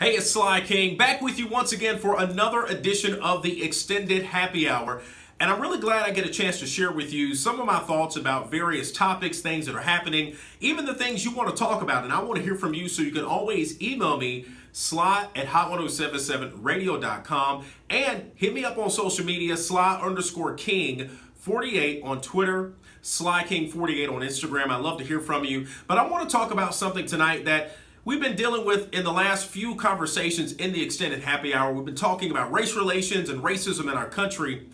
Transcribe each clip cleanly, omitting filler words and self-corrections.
Hey, it's Sly King, back with you once again for another edition of the Extended Happy Hour. And I'm really glad I get a chance to share with you some of my thoughts about various topics, things that are happening, even the things you want to talk about. And I want to hear from you, so you can always email me, sly@hot1077radio.com, and hit me up on social media, Sly_King48 on Twitter, SlyKing48 on Instagram. I love to hear from you. But I want to talk about something tonight that we've been dealing with in the last few conversations in the Extended Happy Hour. We've been talking about race relations and racism in our country.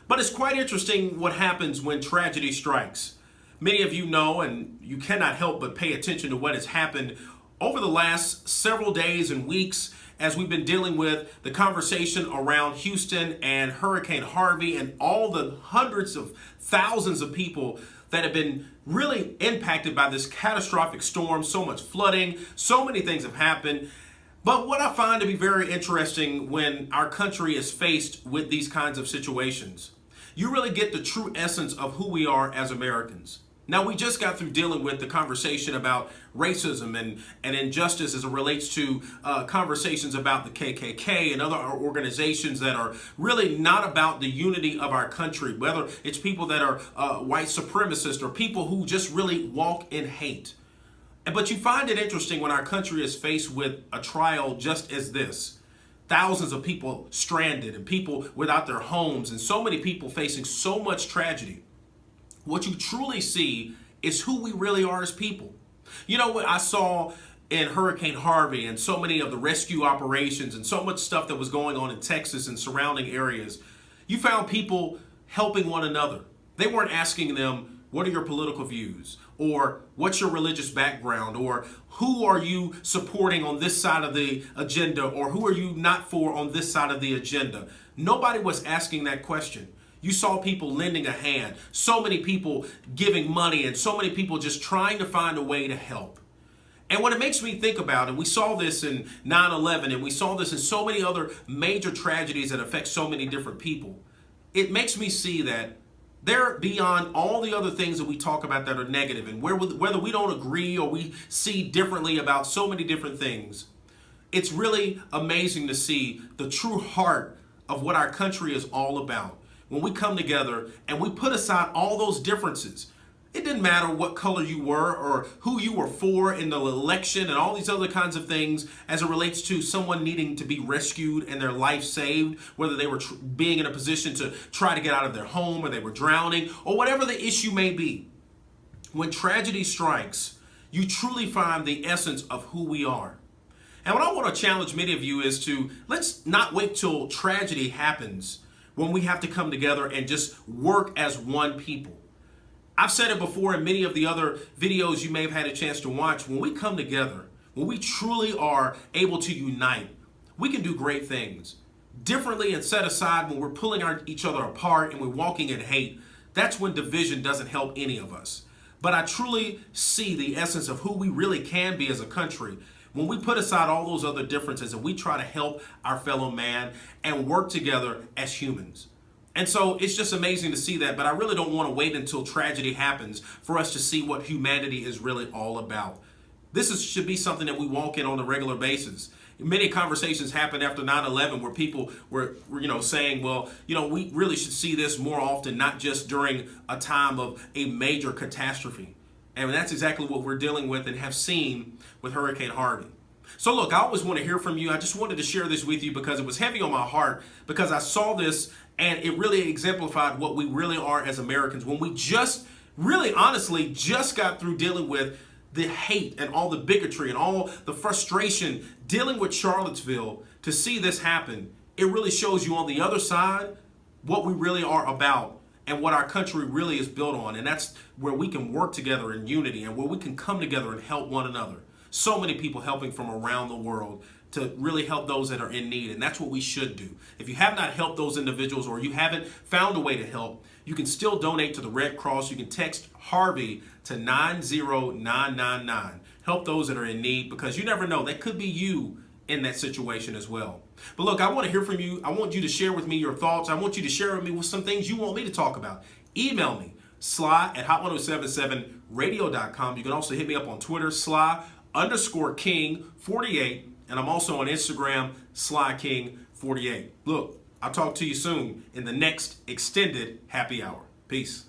But it's quite interesting what happens when tragedy strikes. Many of you know, and you cannot help but pay attention to what has happened over the last several days and weeks as we've been dealing with the conversation around Houston and Hurricane Harvey and all the hundreds of thousands of people that have been really impacted by this catastrophic storm. So much flooding, so many things have happened. But what I find to be very interesting when our country is faced with these kinds of situations, you really get the true essence of who we are as Americans. Now, we just got through dealing with the conversation about racism and injustice as it relates to conversations about the KKK and other organizations that are really not about the unity of our country, whether it's people that are white supremacists or people who just really walk in hate. But you find it interesting when our country is faced with a trial just as this. Thousands of people stranded and people without their homes and so many people facing so much tragedy. What you truly see is who we really are as people. You know what I saw in Hurricane Harvey and so many of the rescue operations and so much stuff that was going on in Texas and surrounding areas? You found people helping one another. They weren't asking them, what are your political views? Or what's your religious background? Or who are you supporting on this side of the agenda? Or who are you not for on this side of the agenda? Nobody was asking that question. You saw people lending a hand, so many people giving money, and so many people just trying to find a way to help. And what it makes me think about, and we saw this in 9/11, and we saw this in so many other major tragedies that affect so many different people, it makes me see that they're beyond all the other things that we talk about that are negative, and whether we don't agree or we see differently about so many different things, it's really amazing to see the true heart of what our country is all about. When we come together and we put aside all those differences, it didn't matter what color you were or who you were for in the election and all these other kinds of things as it relates to someone needing to be rescued and their life saved, whether they were being in a position to try to get out of their home or they were drowning or whatever the issue may be. When tragedy strikes, you truly find the essence of who we are. And what I want to challenge many of you is to let's not wait till tragedy happens when we have to come together and just work as one people. I've said it before in many of the other videos you may have had a chance to watch. When we come together, when we truly are able to unite, we can do great things. Differently and set aside when we're pulling each other apart and we're walking in hate, that's when division doesn't help any of us. But I truly see the essence of who we really can be as a country when we put aside all those other differences and we try to help our fellow man and work together as humans. And so it's just amazing to see that, but I really don't want to wait until tragedy happens for us to see what humanity is really all about. Should be something that we walk in on a regular basis. Many conversations happened after 9/11 where people were saying, well, we really should see this more often, not just during a time of a major catastrophe. And that's exactly what we're dealing with and have seen with Hurricane Harvey. So look, I always want to hear from you. I just wanted to share this with you because it was heavy on my heart, because I saw this and it really exemplified what we really are as Americans. When we just really honestly just got through dealing with the hate and all the bigotry and all the frustration dealing with Charlottesville, to see this happen, it really shows you on the other side what we really are about and what our country really is built on. And that's where we can work together in unity and where we can come together and help one another. So many people helping from around the world to really help those that are in need. And that's what we should do. If you have not helped those individuals or you haven't found a way to help, you can still donate to the Red Cross. You can text Harvey to 90999. Help those that are in need, because you never know. That could be you in that situation as well. But look, I want to hear from you. I want you to share with me your thoughts. I want you to share with me some things you want me to talk about. Email me, sly@hot1077radio.com. You can also hit me up on Twitter, Sly_King48. And I'm also on Instagram, SlyKing48. Look, I'll talk to you soon in the next extended happy hour. Peace.